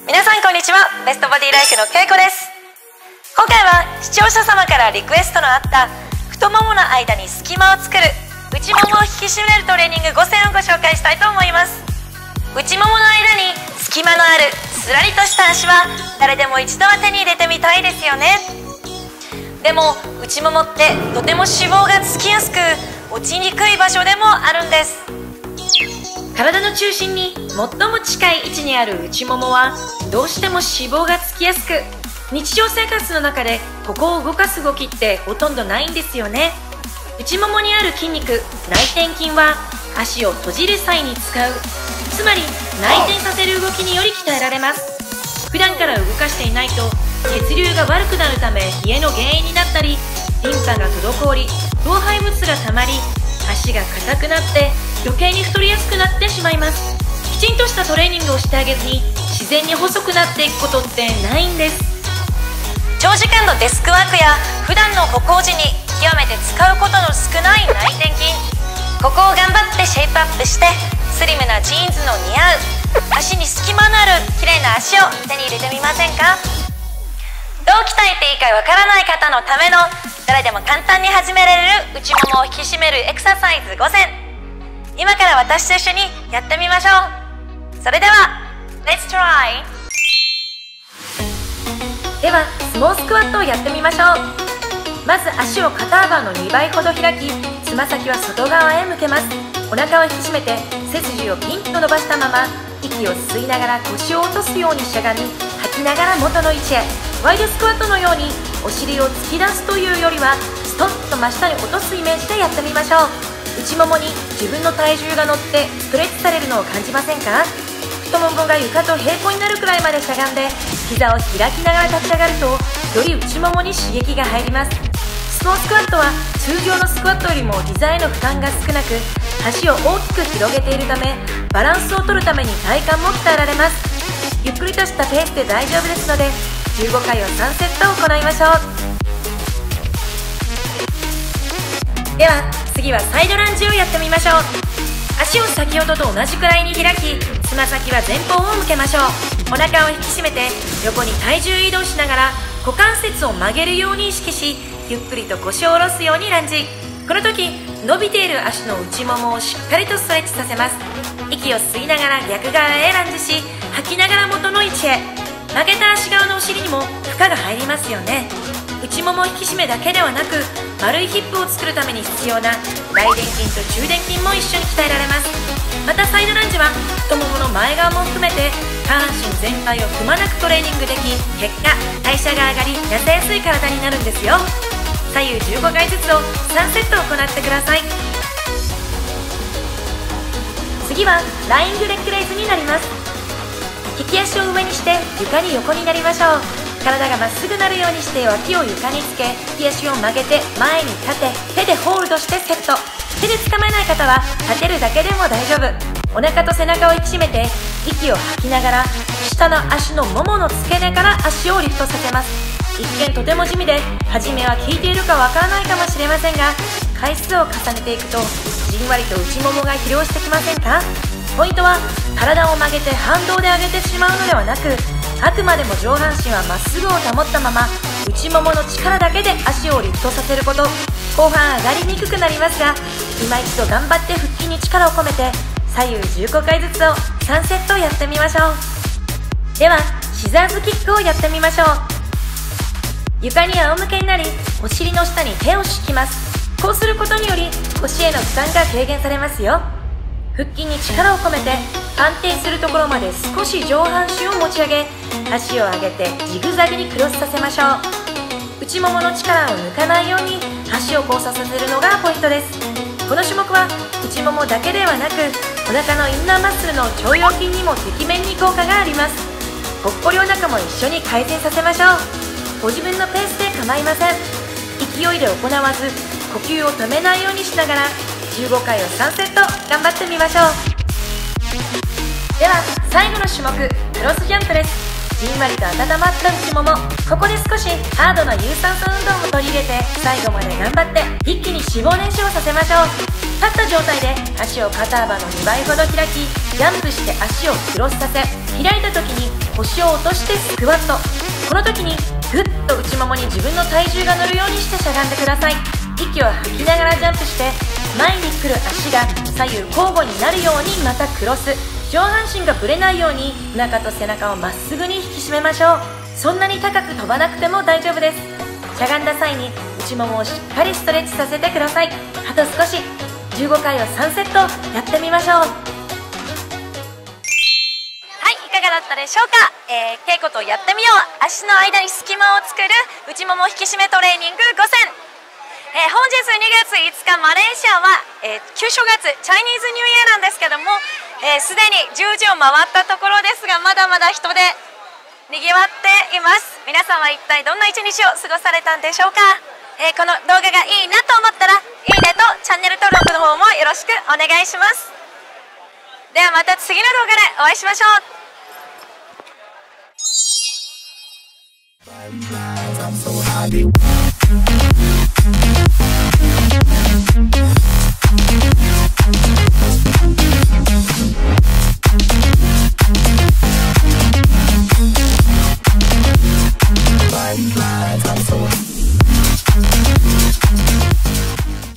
皆さんこんにちは。ベストボディライフのけいこです。今回は視聴者様からリクエストのあった太ももの間に隙間を作る内ももを引き締めるトレーニング5選をご紹介したいと思います。内ももの間に隙間のあるすらりとした足は誰でも一度は手に入れてみたいですよね。でも内ももってとても脂肪がつきやすく落ちにくい場所でもあるんです。体の中心に最も近い位置にある内ももはどうしても脂肪がつきやすく、日常生活の中でここを動かす動きってほとんどないんですよね。内ももにある筋肉内転筋は足を閉じる際に使う、つまり内転させる動きにより鍛えられます。普段から動かしていないと血流が悪くなるため冷えの原因になったり、リンパが滞り老廃物がたまり足が硬くなって余計に太りやすくなってしまいます。きちんとしたトレーニングをしてあげずに自然に細くなっていくことってないんです。長時間のデスクワークや普段の歩行時に極めて使うことの少ない内転筋、ここを頑張ってシェイプアップしてスリムなジーンズの似合う足に隙間のある綺麗な足を手に入れてみませんか？どう鍛えていいかわからない方のための誰でも簡単に始められる内ももを引き締めるエクササイズ5選、今から私と一緒にやってみましょう。それでは Let's try。 ではスモースクワットをやってみましょう。まず足を肩幅の2倍ほど開き、つま先は外側へ向けます。お腹を引き締めて背筋をピンと伸ばしたまま息を吸いながら腰を落とすようにしゃがみ、吐きながら元の位置へ。ワイドスクワットのようにお尻を突き出すというよりはストンと真下に落とすイメージでやってみましょう。内ももに自分の体重が乗ってストレッチされるのを感じませんか？太ももが床と平行になるくらいまでしゃがんで膝を開きながら立ち上がるとより内ももに刺激が入ります。スモースクワットは通常のスクワットよりも膝への負担が少なく、足を大きく広げているためバランスを取るために体幹も鍛えられます。ゆっくりとしたペースで大丈夫ですので15回を3セット行いましょう。では次はサイドランジをやってみましょう。足を先ほどと同じくらいに開き、つま先は前方を向けましょう。お腹を引き締めて横に体重移動しながら股関節を曲げるように意識し、ゆっくりと腰を下ろすようにランジ。この時伸びている足の内ももをしっかりとストレッチさせます。息を吸いながら逆側へランジし、吐きながら元の位置へ。曲げた足側のお尻にも負荷が入りますよね。内もも引き締めだけではなく丸いヒップを作るために必要な大臀筋と中臀筋も一緒に鍛えられます。またサイドランジは太ももの前側も含めて下半身全体をくまなくトレーニングでき、結果代謝が上がり痩せやすい体になるんですよ。左右15回ずつを3セット行ってください。次はライングレッグレイズになります。利き足を上にして床に横になりましょう。体がまっすぐなるようにして脇を床につけ、利き足を曲げて前に立て、手でホールドしてセット。手でつかめない方は立てるだけでも大丈夫。お腹と背中を引き締めて息を吐きながら下の足のももの付け根から足をリフトさせます。一見とても地味で初めは効いているかわからないかもしれませんが、回数を重ねていくとじんわりと内ももが疲労してきませんか？ポイントは体を曲げて反動で上げてしまうのではなく、あくまでも上半身はまっすぐを保ったまま内ももの力だけで足をリフトさせること。後半上がりにくくなりますが、今一度頑張って腹筋に力を込めて左右15回ずつを3セットやってみましょう。ではシザーズキックをやってみましょう。床に仰向けになりお尻の下に手を敷きます。こうすることにより腰への負担が軽減されますよ。腹筋に力を込めて安定するところまで少し上半身を持ち上げ、足を上げてジグザグにクロスさせましょう。内ももの力を抜かないように足を交差させるのがポイントです。この種目は内ももだけではなくお腹のインナーマッスルの腸腰筋にもてきめんに効果があります。ぽっこりお腹も一緒に改善させましょう。ご自分のペースで構いません。勢いで行わず呼吸を止めないようにしながら15回を3セット頑張ってみましょう。では最後の種目クロスジャンプです。じんわりと温まった内もも、ここで少しハードな有酸素運動も取り入れて最後まで頑張って一気に脂肪燃焼させましょう。立った状態で足を肩幅の2倍ほど開き、ジャンプして足をクロスさせ、開いた時に腰を落としてスクワット。この時にグッと内ももに自分の体重が乗るようにしてしゃがんでください。息を吐きながらジャンプして、前に来る足が左右交互になるようにまたクロス。上半身がぶれないようにお腹と背中をまっすぐに引き締めましょう。そんなに高く飛ばなくても大丈夫です。しゃがんだ際に内ももをしっかりストレッチさせてください。あと少し。15回を3セットやってみましょう。はい、いかがだったでしょうか。稽古とやってみよう、足の間に隙間を作る内もも引き締めトレーニング5選。本日2月5日マレーシアは、旧正月チャイニーズニューイヤーなんですけども、すでに10時を回ったところですが、まだまだ人でにぎわっています。皆さんは一体どんな一日を過ごされたんでしょうか。この動画がいいなと思ったらいいねとチャンネル登録の方もよろしくお願いします。ではまた次の動画でお会いしましょう。